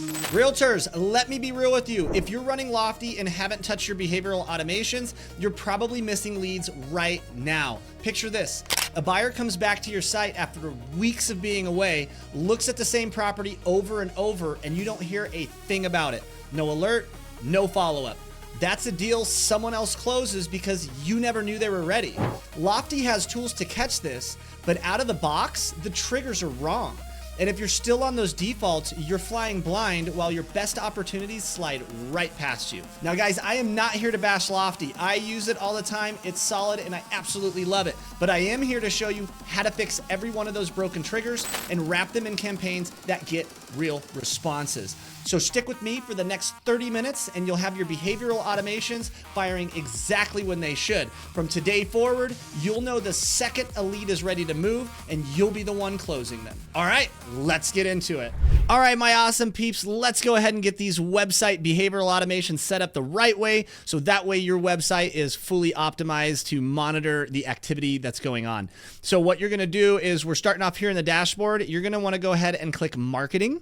Realtors, let me be real with you. If you're running Lofty and haven't touched your behavioral automations, you're probably missing leads right now. Picture this. A buyer comes back to your site after weeks of being away, looks at the same property over and over, and you don't hear a thing about it. No alert, no follow-up. That's a deal someone else closes because you never knew they were ready. Lofty has tools to catch this, but out of the box, the triggers are wrong. And if you're still on those defaults, you're flying blind while your best opportunities slide right past you. Now guys, I am not here to bash Lofty. I use it all the time. It's solid and I absolutely love it. But I am here to show you how to fix every one of those broken triggers and wrap them in campaigns that get real responses. So stick with me for the next 30 minutes and you'll have your behavioral automations firing exactly when they should. From today forward, you'll know the second a lead is ready to move and you'll be the one closing them. All right, let's get into it. All right, my awesome peeps, let's go ahead and get these website behavioral automations set up the right way so that way your website is fully optimized to monitor the activity that's going on. So what you're gonna do is we're starting off here in the dashboard. You're gonna wanna go ahead and click Marketing.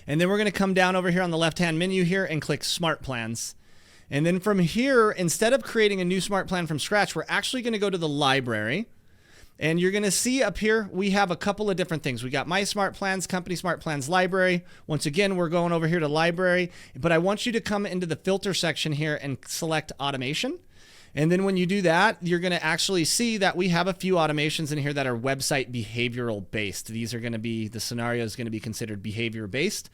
And then we're going to come down over here on the left-hand menu here and click Smart Plans. And then from here, instead of creating a new smart plan from scratch, we're actually going to go to the library. And you're going to see up here, we have a couple of different things. We got My Smart Plans, Company Smart Plans, Library. Once again, we're going over here to Library. But I want you to come into the filter section here and select Automation. And then when you do that, you're going to actually see that we have a few automations in here that are website behavioral based. These are going to be, the scenario is going to be considered behavior based.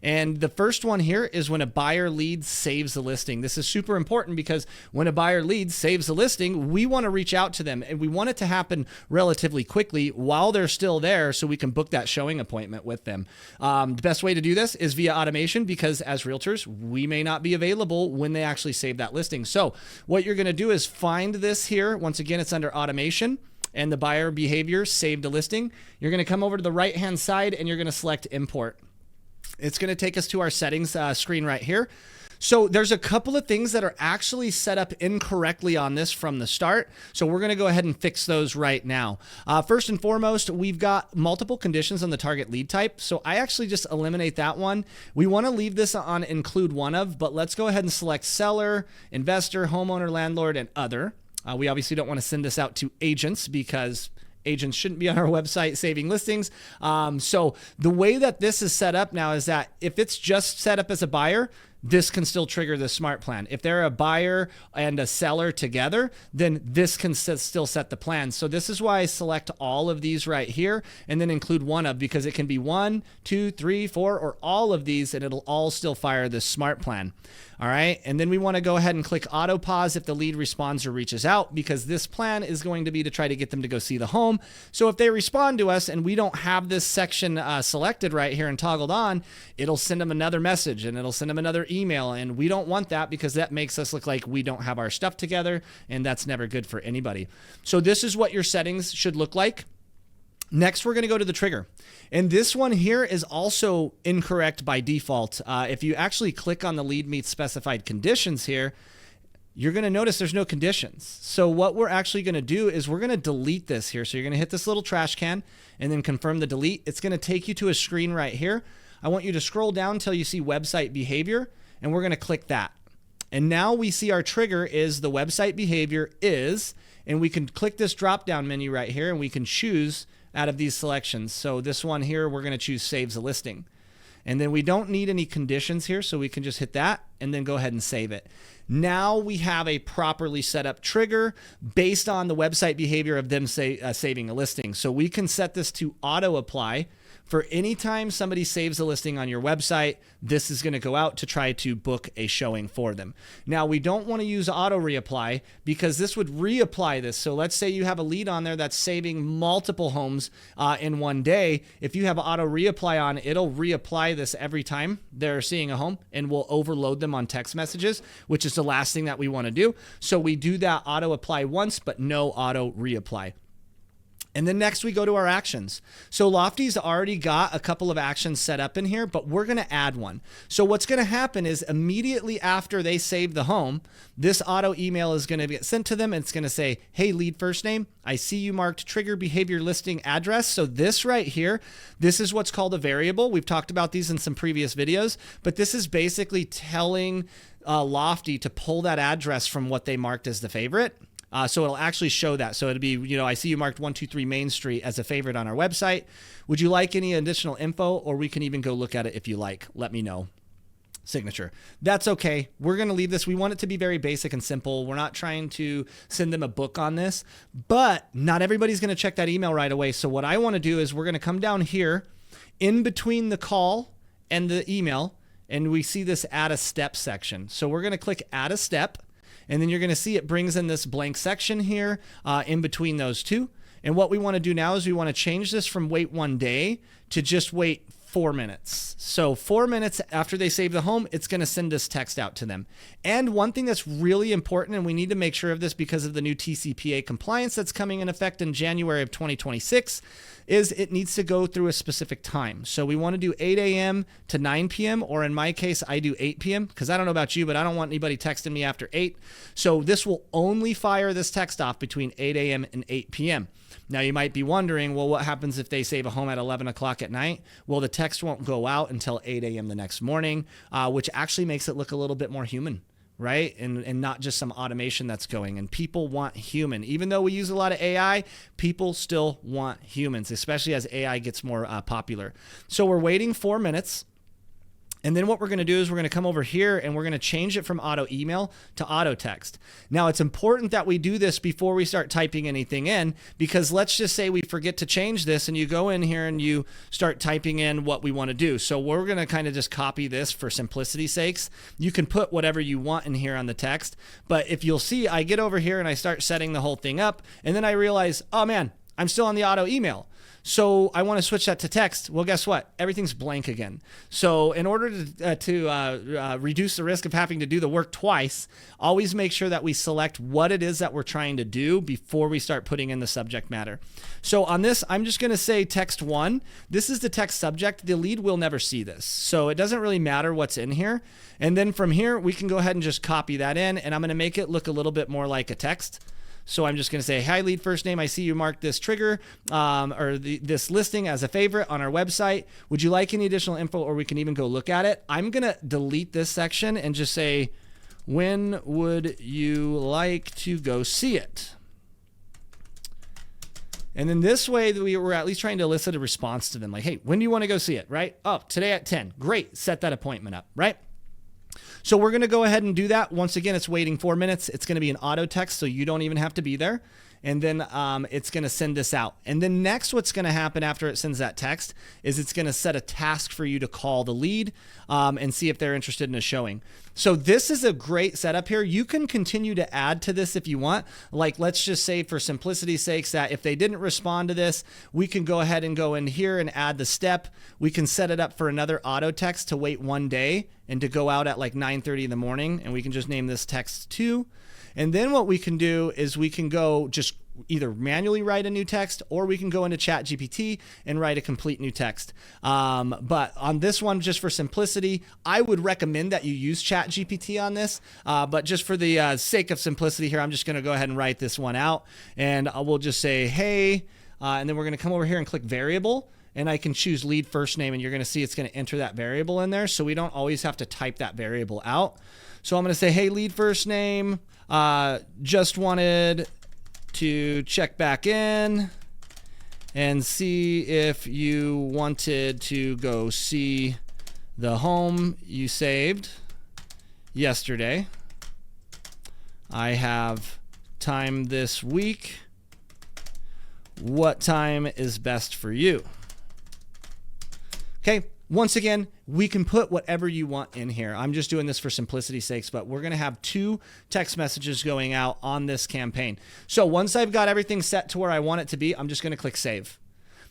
And the first one here is when a buyer lead saves a listing. This is super important because when a buyer lead saves a listing, we want to reach out to them and we want it to happen relatively quickly while they're still there so we can book that showing appointment with them. The best way to do this is via automation because as realtors, we may not be available when they actually save that listing. So what you're going to do is find this here. Once again, it's under automation and the buyer behavior saved a listing. You're going to come over to the right-hand side and you're going to select import. It's going to take us to our settings screen right here. So there's a couple of things that are actually set up incorrectly on this from the start. So we're going to go ahead and fix those right now. First and foremost, we've got multiple conditions on the target lead type. So I actually just eliminate that one. We want to leave this on include one of, but let's go ahead and select seller, investor, homeowner, landlord, and other. We obviously don't want to send this out to agents because agents shouldn't be on our website saving listings. So the way that this is set up now is that if it's just set up as a buyer, this can still trigger the smart plan. If they're a buyer and a seller together, then this can still set the plan. So this is why I select all of these right here and then include one of, because it can be 1, 2, 3, 4, or all of these, and it'll all still fire this smart plan. All right. And then we want to go ahead and click auto pause if the lead responds or reaches out, because this plan is going to be to try to get them to go see the home. So if they respond to us and we don't have this section selected right here and toggled on, it'll send them another message and it'll send them another email. And we don't want that because that makes us look like we don't have our stuff together. And that's never good for anybody. So this is what your settings should look like. Next, we're going to go to the trigger. And this one here is also incorrect by default. If you actually click on the lead meets specified conditions here, you're going to notice there's no conditions. So what we're actually going to do is we're going to delete this here. So you're going to hit this little trash can and then confirm the delete. It's going to take you to a screen right here. I want you to scroll down until you see website behavior, and we're going to click that. And now we see our trigger is the website behavior is, and we can click this drop down menu right here and we can choose out of these selections. So this one here, we're going to choose saves a listing. And then we don't need any conditions here, so we can just hit that and then go ahead and save it. Now we have a properly set up trigger based on the website behavior of them saving a listing. So we can set this to auto apply. For any time somebody saves a listing on your website, this is going to go out to try to book a showing for them. Now, we don't want to use auto reapply because this would reapply this. So let's say you have a lead on there that's saving multiple homes in one day. If you have auto reapply on, it'll reapply this every time they're seeing a home and will overload them on text messages, which is the last thing that we want to do. So we do that auto apply once, but no auto reapply. And then next we go to our actions. So Lofty's already got a couple of actions set up in here, but we're going to add one. So what's going to happen is immediately after they save the home, this auto email is going to get sent to them. And it's going to say, hey, lead first name, I see you marked trigger behavior listing address. So this right here, this is what's called a variable. We've talked about these in some previous videos, but this is basically telling Lofty to pull that address from what they marked as the favorite. So it'll actually show that. So it'll be, I see you marked 123 Main Street as a favorite on our website. Would you like any additional info, or we can even go look at it if you like? Let me know. Signature. That's okay. We're going to leave this. We want it to be very basic and simple. We're not trying to send them a book on this, but not everybody's going to check that email right away. So what I want to do is we're going to come down here in between the call and the email, and we see this add a step section. So we're going to click add a step. And then you're going to see it brings in this blank section here in between those two. And what we want to do now is we want to change this from wait 1 day to just wait 4 minutes. So 4 minutes after they save the home, it's going to send this text out to them. And one thing that's really important, and we need to make sure of this because of the new TCPA compliance that's coming in effect in January of 2026, is it needs to go through a specific time. So we want to do 8 a.m. to 9 p.m. or in my case, I do 8 p.m. because I don't know about you, but I don't want anybody texting me after 8. So this will only fire this text off between 8 a.m. and 8 p.m. Now you might be wondering, well, what happens if they save a home at 11 o'clock at night? Well, the text won't go out until 8 a.m. the next morning, which actually makes it look a little bit more human, right? And not just some automation that's going. And people want human. Even though we use a lot of AI, people still want humans, especially as AI gets more popular. So we're waiting 4 minutes. And then what we're going to do is we're going to come over here and we're going to change it from auto email to auto text. Now it's important that we do this before we start typing anything in, because let's just say we forget to change this and you go in here and you start typing in what we want to do. So we're going to kind of just copy this for simplicity's sakes. You can put whatever you want in here on the text, but if you'll see, I get over here and I start setting the whole thing up, and then I realize, oh man, I'm still on the auto email. So I want to switch that to text. Well, guess what? Everything's blank again. So in order to reduce the risk of having to do the work twice, always make sure that we select what it is that we're trying to do before we start putting in the subject matter. So on this, I'm just going to say text 1. This is the text subject. The lead will never see this. So it doesn't really matter what's in here. And then from here, we can go ahead and just copy that in, and I'm going to make it look a little bit more like a text. So I'm just going to say, hi, lead first name. I see you marked this trigger this listing as a favorite on our website. Would you like any additional info, or we can even go look at it? I'm going to delete this section and just say, when would you like to go see it? And then this way we were at least trying to elicit a response to them. Like, hey, when do you want to go see it, right? Oh, today at 10. Great. Set that appointment up, right? So we're going to go ahead and do that. Once again, it's waiting 4 minutes. It's going to be an auto text, so you don't even have to be there. And then it's going to send this out. And then next, what's going to happen after it sends that text is it's going to set a task for you to call the lead and see if they're interested in a showing. So this is a great setup here. You can continue to add to this if you want. Like, let's just say for simplicity's sakes that if they didn't respond to this, we can go ahead and go in here and add the step. We can set it up for another auto text to wait 1 day and to go out at like 9:30 in the morning. And we can just name this text 2. And then what we can do is we can go just either manually write a new text, or we can go into ChatGPT and write a complete new text. But on this one, just for simplicity, I would recommend that you use ChatGPT on this. But just for the sake of simplicity here, I'm just going to go ahead and write this one out. And we'll just say, hey, and then we're going to come over here and click variable. And I can choose lead first name, and you're going to see it's going to enter that variable in there. So we don't always have to type that variable out. So I'm going to say, hey, lead first name, just wanted to check back in and see if you wanted to go see the home you saved yesterday. I have time this week. What time is best for you? Okay, once again, we can put whatever you want in here. I'm just doing this for simplicity's sakes, but we're going to have 2 text messages going out on this campaign. So once I've got everything set to where I want it to be, I'm just going to click save.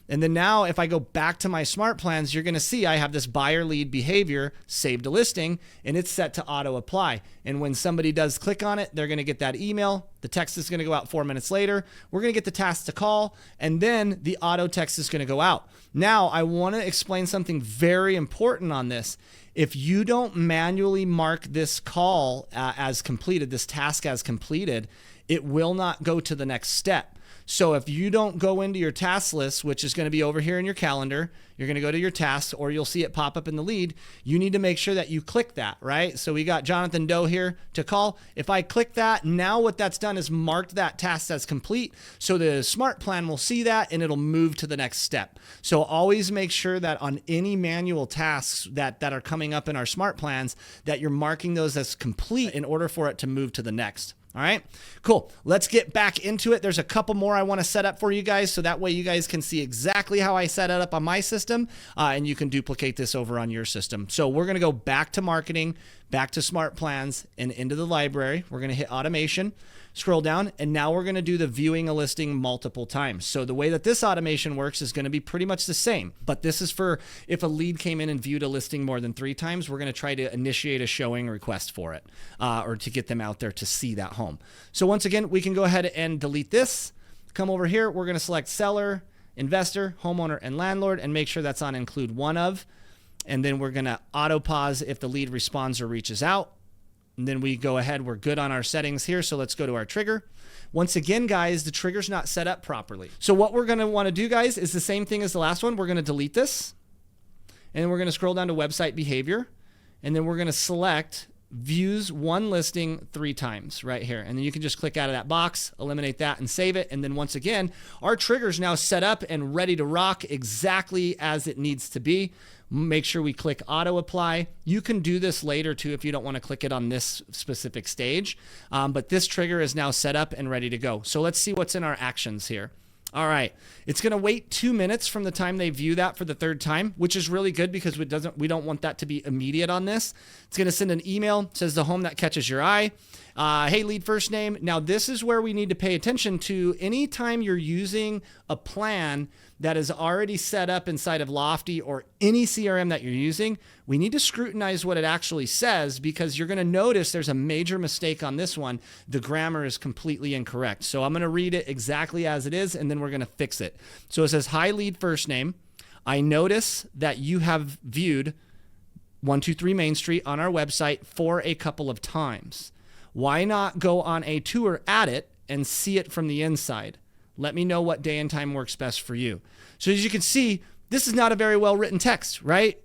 And then now if I go back to my smart plans, you're going to see I have this buyer lead behavior saved to listing, and it's set to auto apply. And when somebody does click on it, they're going to get that email. The text is going to go out 4 minutes later. We're going to get the task to call, and then the auto text is going to go out. Now, I want to explain something very important on this. If you don't manually mark this call as completed, this task as completed, it will not go to the next step. So if you don't go into your task list, which is going to be over here in your calendar, you're going to go to your tasks, or you'll see it pop up in the lead. You need to make sure that you click that, right? So we got Jonathan Doe here to call. If I click that, now what that's done is marked that task as complete. So the smart plan will see that and it'll move to the next step. So always make sure that on any manual tasks that are coming up in our smart plans, that you're marking those as complete in order for it to move to the next. All right, cool. Let's get back into it. There's a couple more I want to set up for you guys, so that way you guys can see exactly how I set it up on my system, and you can duplicate this over on your system. So we're going to go back to marketing, back to smart plans, and into the library. We're going to hit automation, scroll down, and now we're going to do the viewing a listing multiple times. So the way that this automation works is going to be pretty much the same, but this is for if a lead came in and viewed a listing more than 3 times, we're going to try to initiate a showing request for it, or to get them out there to see that home. So once again, we can go ahead and delete this. Come over here, we're going to select seller, investor, homeowner, and landlord, and make sure that's on include one of. And then we're going to auto pause if the lead responds or reaches out. And then we go ahead, we're good on our settings here. So let's go to our trigger. Once again, guys, the trigger's not set up properly. So what we're going to want to do, guys, is the same thing as the last one. We're going to delete this, and then we're going to scroll down to website behavior, and then we're going to select views one listing 3 times right here. And then you can just click out of that box, eliminate that, and save it. And then once again, our trigger's now set up and ready to rock exactly as it needs to be. Make sure we click auto apply. You can do this later too if you don't want to click it on this specific stage. But this trigger is now set up and ready to go. So let's see what's in our actions here. All right, it's going to wait 2 minutes from the time they view that for the 3rd time, which is really good because we don't want that to be immediate on this. It's going to send an email, says the home that catches your eye. Hey, lead first name. Now this is where we need to pay attention to anytime you're using a plan that is already set up inside of Lofty or any CRM that you're using. We need to scrutinize what it actually says, because you're going to notice there's a major mistake on this one. The grammar is completely incorrect. So I'm going to read it exactly as it is, and then we're going to fix it. So it says, hi, lead first name. I notice that you have viewed 123 Main Street on our website for a couple of times. Why not go on a tour at it and see it from the inside? Let me know what day and time works best for you. So as you can see, this is not a very well written text, right?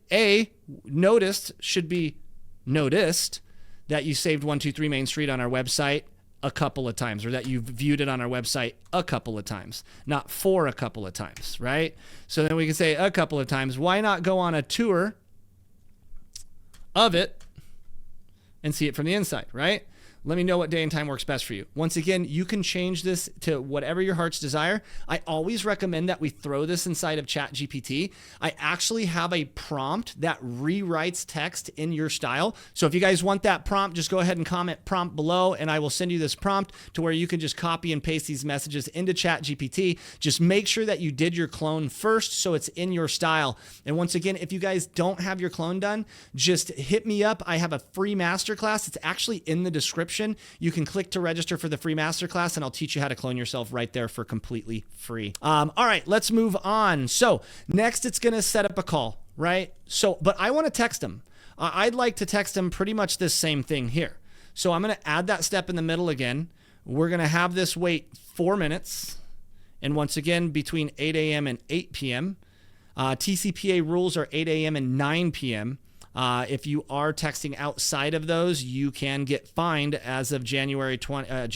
Noticed should be noticed that you saved 123 Main Street on our website a couple of times, or that you've viewed it on our website a couple of times, not for a couple of times, right? So then we can say a couple of times. Why not go on a tour of it and see it from the inside, right? Let me know what day and time works best for you. Once again, you can change this to whatever your heart's desire. I always recommend that we throw this inside of ChatGPT. I actually have a prompt that rewrites text in your style. So if you guys want that prompt, just go ahead and comment prompt below, and I will send you this prompt to where you can just copy and paste these messages into ChatGPT. Just make sure that you did your clone first so it's in your style. And once again, if you guys don't have your clone done, just hit me up. I have a free masterclass. It's actually in the description. You can click to register for the free masterclass, and I'll teach you how to clone yourself right there for completely free. All right, let's move on. So next, it's going to set up a call, right? So, but I want to text them. I'd like to text them pretty much this same thing here. So I'm going to add that step in the middle again. We're going to have this wait 4 minutes. And once again, between 8 a.m. and 8 p.m. TCPA rules are 8 a.m. and 9 p.m. If you are texting outside of those, you can get fined as of January 1st,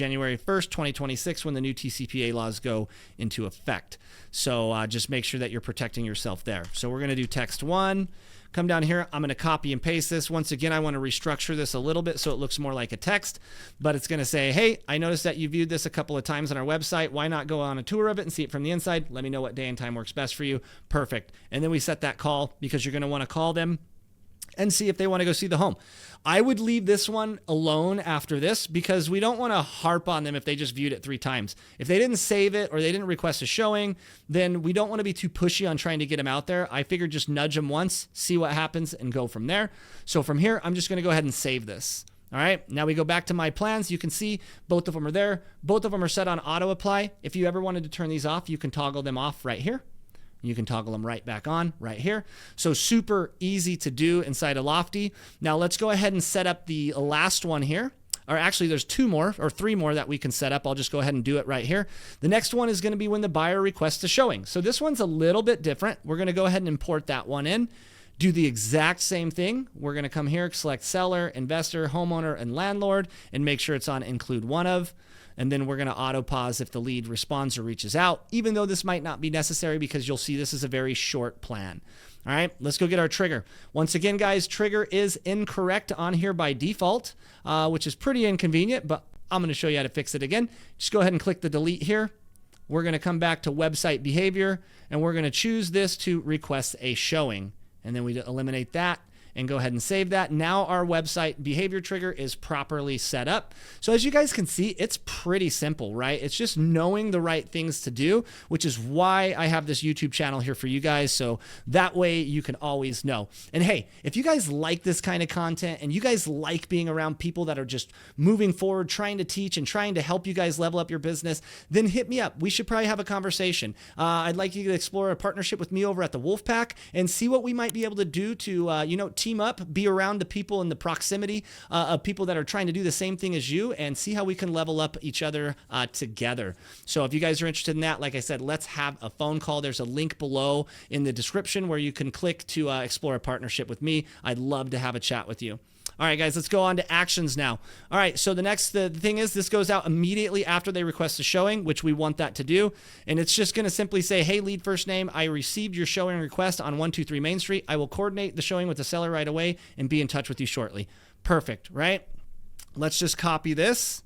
2026, when the new TCPA laws go into effect. So just make sure that you're protecting yourself there. So we're going to do text 1. Come down here. I'm going to copy and paste this. Once again, I want to restructure this a little bit so it looks more like a text, but it's going to say, hey, I noticed that you viewed this a couple of times on our website. Why not go on a tour of it and see it from the inside? Let me know what day and time works best for you. Perfect. And then we set that call, because you're going to want to call them and see if they want to go see the home. I would leave this one alone after this because we don't want to harp on them if they just viewed it 3 times. If they didn't save it or they didn't request a showing, then we don't want to be too pushy on trying to get them out there. I figured just nudge them once, see what happens, and go from there. So from here, I'm just going to go ahead and save this. All right, now we go back to my plans. You can see both of them are there. Both of them are set on auto apply. If you ever wanted to turn these off, you can toggle them off right here. You can toggle them right back on right here. So super easy to do inside of Lofty. Now let's go ahead and set up the last one here. Or actually there's 2 more or 3 more that we can set up. I'll just go ahead and do it right here. The next one is going to be when the buyer requests a showing. So this one's a little bit different. We're going to go ahead and import that one in. Do the exact same thing. We're going to come here, select seller, investor, homeowner, and landlord, and make sure it's on include one of. And then we're going to auto pause if the lead responds or reaches out, even though this might not be necessary because you'll see this is a very short plan. All right, let's go get our trigger. Once again, guys, trigger is incorrect on here by default, which is pretty inconvenient, but I'm going to show you how to fix it again. Just go ahead and click the delete here. We're going to come back to website behavior, and we're going to choose this to request a showing. And then we eliminate that and go ahead and save that. Now our website behavior trigger is properly set up. So as you guys can see, it's pretty simple, right? It's just knowing the right things to do, which is why I have this YouTube channel here for you guys. So that way you can always know. And hey, if you guys like this kind of content and you guys like being around people that are just moving forward, trying to teach and trying to help you guys level up your business, then hit me up. We should probably have a conversation. I'd like you to explore a partnership with me over at the Wolfpack and see what we might be able to do to, team up, be around the people in the proximity of people that are trying to do the same thing as you and see how we can level up each other together. So if you guys are interested in that, like I said, let's have a phone call. There's a link below in the description where you can click to explore a partnership with me. I'd love to have a chat with you. All right, guys, let's go on to actions now. All right, so the thing is this goes out immediately after they request a showing, which we want that to do. And it's just going to simply say, hey, lead first name, I received your showing request on 123 Main Street. I will coordinate the showing with the seller right away and be in touch with you shortly. Perfect, right? Let's just copy this.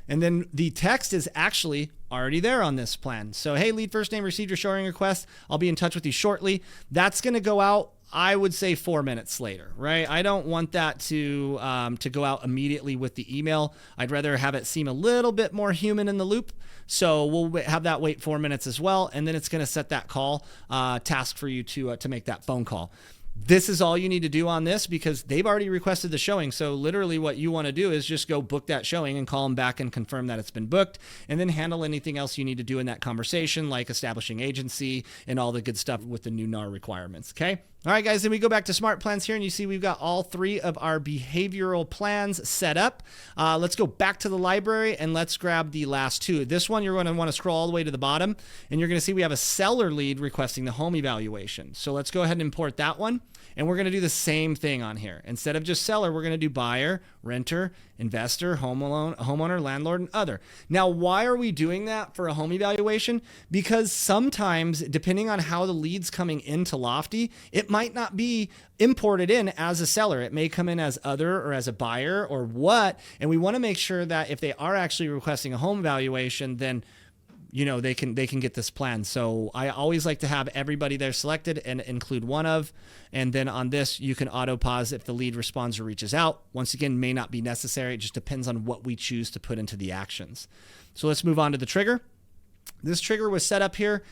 And then the text is actually already there on this plan. So, hey, lead first name, received your showing request. I'll be in touch with you shortly. That's going to go out, I would say 4 minutes later, right? I don't want that to go out immediately with the email. I'd rather have it seem a little bit more human in the loop. So we'll have that wait 4 minutes as well. And then it's going to set that call task for you to make that phone call. This is all you need to do on this because they've already requested the showing. So literally what you want to do is just go book that showing and call them back and confirm that it's been booked and then handle anything else you need to do in that conversation, like establishing agency and all the good stuff with the new NAR requirements. Okay. All right, guys, then we go back to smart plans here and you see we've got all 3 of our behavioral plans set up. Let's go back to the library and let's grab the last 2. This one, you're going to want to scroll all the way to the bottom and you're going to see we have a seller lead requesting the home evaluation. So let's go ahead and import that one. And we're going to do the same thing on here. Instead of just seller, we're going to do buyer, renter, investor, homeowner, landlord, and other. Now, why are we doing that for a home evaluation? Because sometimes, depending on how the lead's coming into Lofty, it might not be imported in as a seller. It may come in as other or as a buyer or what. And we want to make sure that if they are actually requesting a home evaluation, then they can get this plan. So I always like to have everybody there selected and include one of, and then on this, you can auto pause if the lead responds or reaches out. Once again, may not be necessary. It just depends on what we choose to put into the actions. So let's move on to the trigger. This trigger was set up here.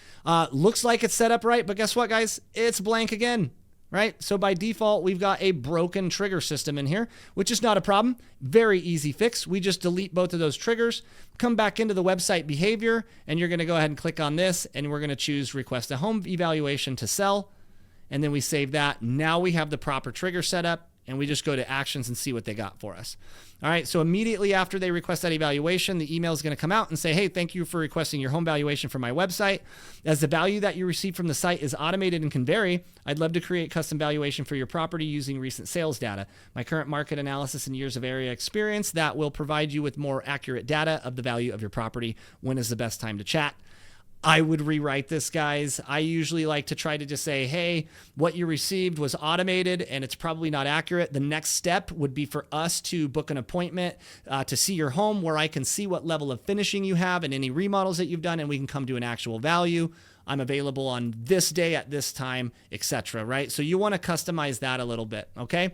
Looks like it's set up right, but guess what, guys? It's blank again. Right? So by default, we've got a broken trigger system in here, which is not a problem. Very easy fix. We just delete both of those triggers, come back into the website behavior, and you're going to go ahead and click on this, and we're going to choose request a home evaluation to sell, and then we save that. Now we have the proper trigger set up, and we just go to actions and see what they got for us. All right, so immediately after they request that evaluation, the email is going to come out and say, hey, thank you for requesting your home valuation from my website. As the value that you receive from the site is automated and can vary, I'd love to create custom valuation for your property using recent sales data. My current market analysis and years of area experience that will provide you with more accurate data of the value of your property. When is the best time to chat? I would rewrite this, guys. I usually like to try to just say, hey, what you received was automated and it's probably not accurate. The next step would be for us to book an appointment to see your home where I can see what level of finishing you have and any remodels that you've done, and we can come to an actual value. I'm available on this day at this time, etc. Right? So you want to customize that a little bit. Okay.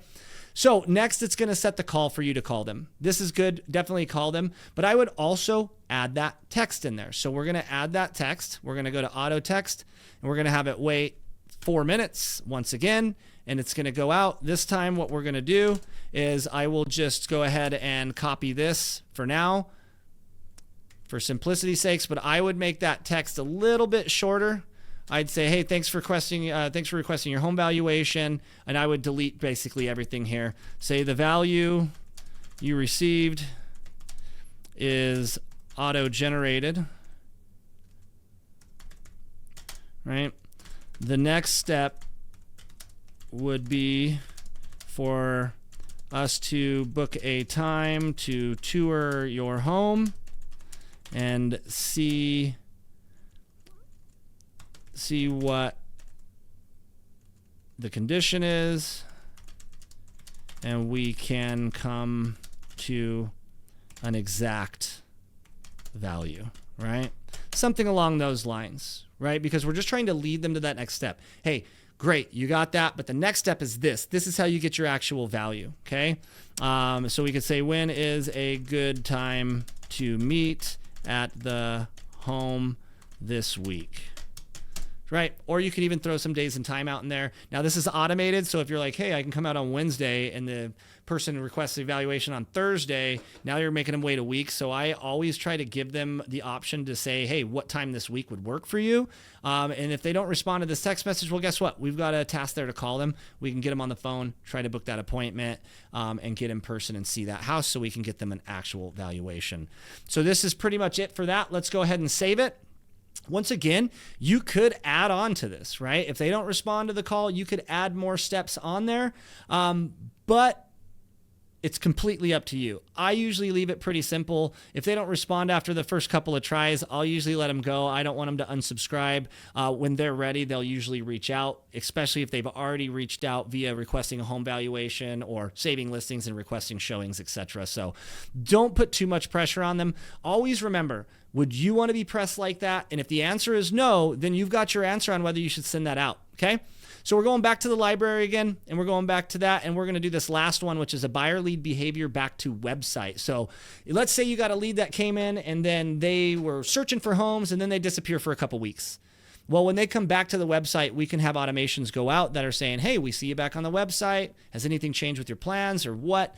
So next, it's going to set the call for you to call them. This is good. Definitely call them. But I would also add that text in there. So we're going to add that text. We're going to go to auto text, and we're going to have it wait 4 minutes once again, and it's going to go out. This time, what we're going to do is I will just go ahead and copy this for now for simplicity's sakes, but I would make that text a little bit shorter. I'd say, hey, thanks for requesting your home valuation, and I would delete basically everything here. Say the value you received is auto-generated, right? The next step would be for us to book a time to tour your home and see what the condition is, and we can come to an exact value, right? Something along those lines, right? Because we're just trying to lead them to that next step. Hey, great, you got that, but the next step is this. This is how you get your actual value, okay? So we could say, when is a good time to meet at the home this week? Right? Or you could even throw some days and time out in there. Now, this is automated, so if you're like, hey, I can come out on Wednesday, and the person requests the evaluation on Thursday, now you're making them wait a week. So I always try to give them the option to say, hey, what time this week would work for you? And if they don't respond to this text message, well, guess what? We've got a task there to call them. We can get them on the phone, try to book that appointment, and get in person and see that house so we can get them an actual valuation. So this is pretty much it for that. Let's go ahead and save it. Once again, you could add on to this, right? If they don't respond to the call, you could add more steps on there, but it's completely up to you. I usually leave it pretty simple. If they don't respond after the first couple of tries, I'll usually let them go. I don't want them to unsubscribe. When they're ready, they'll usually reach out, especially if they've already reached out via requesting a home valuation or saving listings and requesting showings, etc. So don't put too much pressure on them. Always remember, would you want to be pressed like that? And if the answer is no, then you've got your answer on whether you should send that out, okay? So we're going back to the library again, and we're going back to that, and we're going to do this last one, which is a buyer lead behavior back to website. So let's say you got a lead that came in, and then they were searching for homes, and then they disappear for a couple weeks. Well, when they come back to the website, we can have automations go out that are saying, hey, we see you back on the website. Has anything changed with your plans or what?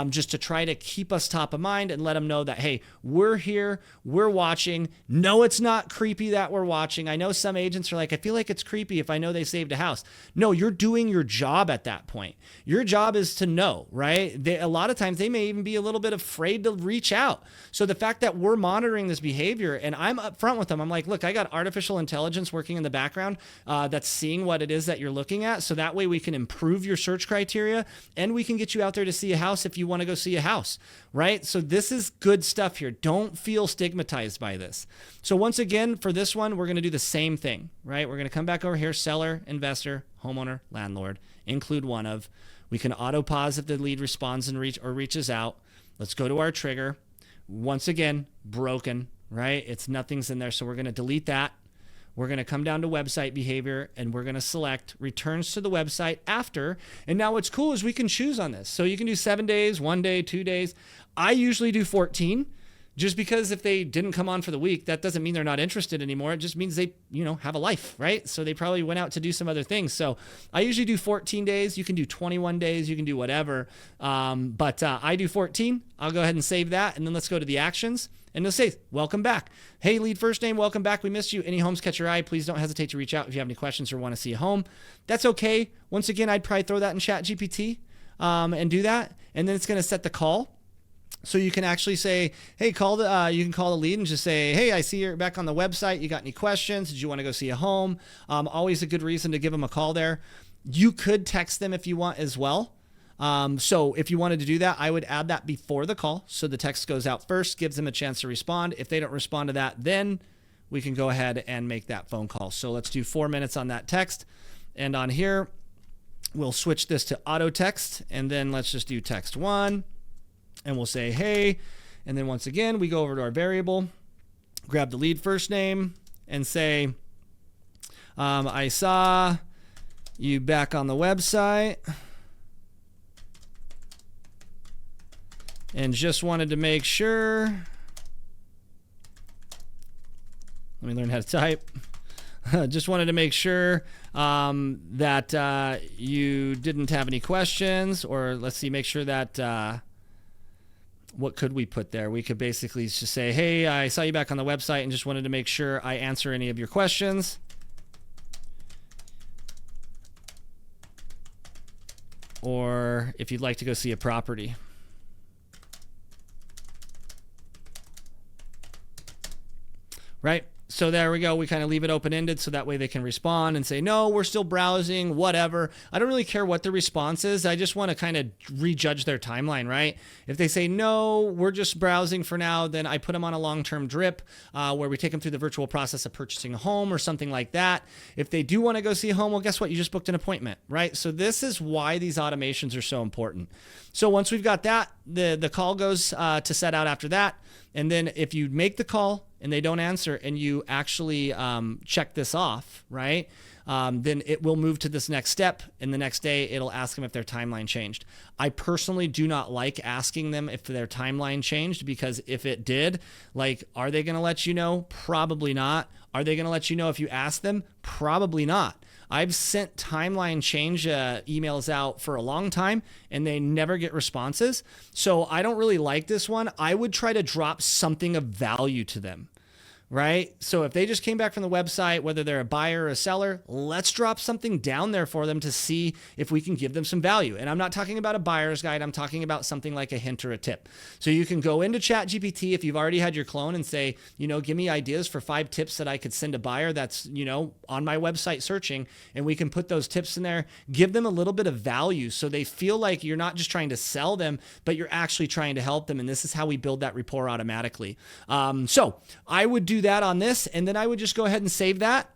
Just to try to keep us top of mind and let them know that, hey, we're here, we're watching. No, it's not creepy that we're watching. I know some agents are like, I feel like it's creepy if I know they saved a house. No, you're doing your job at that point. Your job is to know, right? A lot of times they may even be a little bit afraid to reach out. So the fact that we're monitoring this behavior and I'm upfront with them, I'm like, look, I got artificial intelligence working in the background that's seeing what it is that you're looking at. So that way we can improve your search criteria and we can get you out there to see a house if you want to go see a house, right? So this is good stuff here. Don't feel stigmatized by this. So once again, for this one, we're going to do the same thing, right? We're going to come back over here, seller, investor, homeowner, landlord, include one of. We can auto pause if the lead responds and reaches out. Let's go to our trigger. Once again, broken, right? Nothing's in there. So we're going to delete that. We're going to come down to website behavior and we're going to select returns to the website after. And now what's cool is we can choose on this. So you can do 7 days, 1 day, 2 days. I usually do 14 just because if they didn't come on for the week, that doesn't mean they're not interested anymore. It just means they, have a life, right? So they probably went out to do some other things. So I usually do 14 days. You can do 21 days. You can do whatever. But I do 14. I'll go ahead and save that. And then let's go to the actions. And it'll say, welcome back. Hey, lead first name, welcome back. We missed you. Any homes catch your eye? Please don't hesitate to reach out if you have any questions or want to see a home. That's okay. Once again, I'd probably throw that in ChatGPT and do that. And then it's going to set the call. So you can actually say, hey, you can call the lead and just say, hey, I see you're back on the website. You got any questions? Did you want to go see a home? Always a good reason to give them a call there. You could text them if you want as well. So if you wanted to do that, I would add that before the call. So the text goes out first, gives them a chance to respond. If they don't respond to that, then we can go ahead and make that phone call. So let's do 4 minutes on that text. And on here, we'll switch this to auto text. And then let's just do text 1 and we'll say, hey, and then once again, we go over to our variable, grab the lead first name and say, I saw you back on the website and just wanted to make sure. Let me learn how to type. Just wanted to make sure that you didn't have any questions, or let's see, make sure that, what could we put there? We could basically just say, hey, I saw you back on the website and just wanted to make sure I answer any of your questions. Or if you'd like to go see a property. Right? So there we go. We kind of leave it open-ended so that way they can respond and say, no, we're still browsing, whatever. I don't really care what the response is. I just want to kind of rejudge their timeline, right? If they say, no, we're just browsing for now, then I put them on a long-term drip where we take them through the virtual process of purchasing a home or something like that. If they do want to go see a home, well, guess what? You just booked an appointment, right? So this is why these automations are so important. So once we've got that, the call goes to set out after that. And then if you make the call and they don't answer and you actually check this off, right, then it will move to this next step. And the next day, it'll ask them if their timeline changed. I personally do not like asking them if their timeline changed, because if it did, like, are they going to let you know? Probably not. Are they going to let you know if you ask them? Probably not. I've sent timeline change emails out for a long time and they never get responses. So I don't really like this one. I would try to drop something of value to them. Right? So if they just came back from the website, whether they're a buyer or a seller, let's drop something down there for them to see if we can give them some value. And I'm not talking about a buyer's guide. I'm talking about something like a hint or a tip. So you can go into ChatGPT if you've already had your clone and say, you know, give me ideas for 5 tips that I could send a buyer that's, you know, on my website searching, and we can put those tips in there, give them a little bit of value so they feel like you're not just trying to sell them, but you're actually trying to help them. And this is how we build that rapport automatically. So I would do that on this, and then I would just go ahead and save that,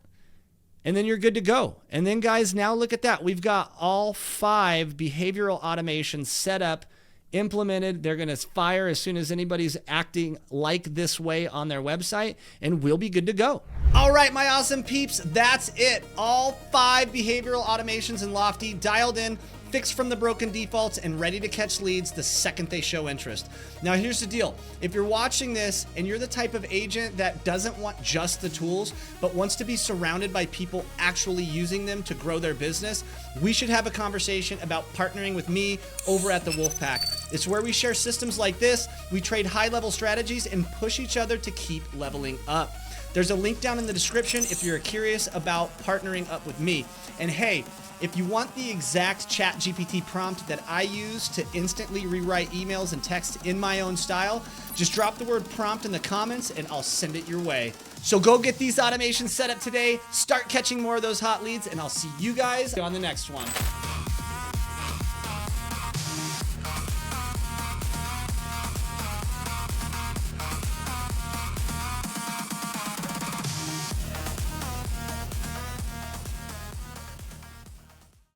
and then you're good to go. And then guys, now look at that. We've got all 5 behavioral automations set up, implemented. They're going to fire as soon as anybody's acting like this way on their website, and we'll be good to go. All right, my awesome peeps, that's it. All 5 behavioral automations in Lofty dialed in, fixed from the broken defaults, and ready to catch leads the second they show interest. Now, here's the deal. If you're watching this and you're the type of agent that doesn't want just the tools, but wants to be surrounded by people actually using them to grow their business, we should have a conversation about partnering with me over at the Wolfpack. It's where we share systems like this, we trade high-level strategies, and push each other to keep leveling up. There's a link down in the description if you're curious about partnering up with me. And hey, if you want the exact ChatGPT prompt that I use to instantly rewrite emails and text in my own style, just drop the word prompt in the comments and I'll send it your way. So go get these automations set up today, start catching more of those hot leads, and I'll see you guys on the next one.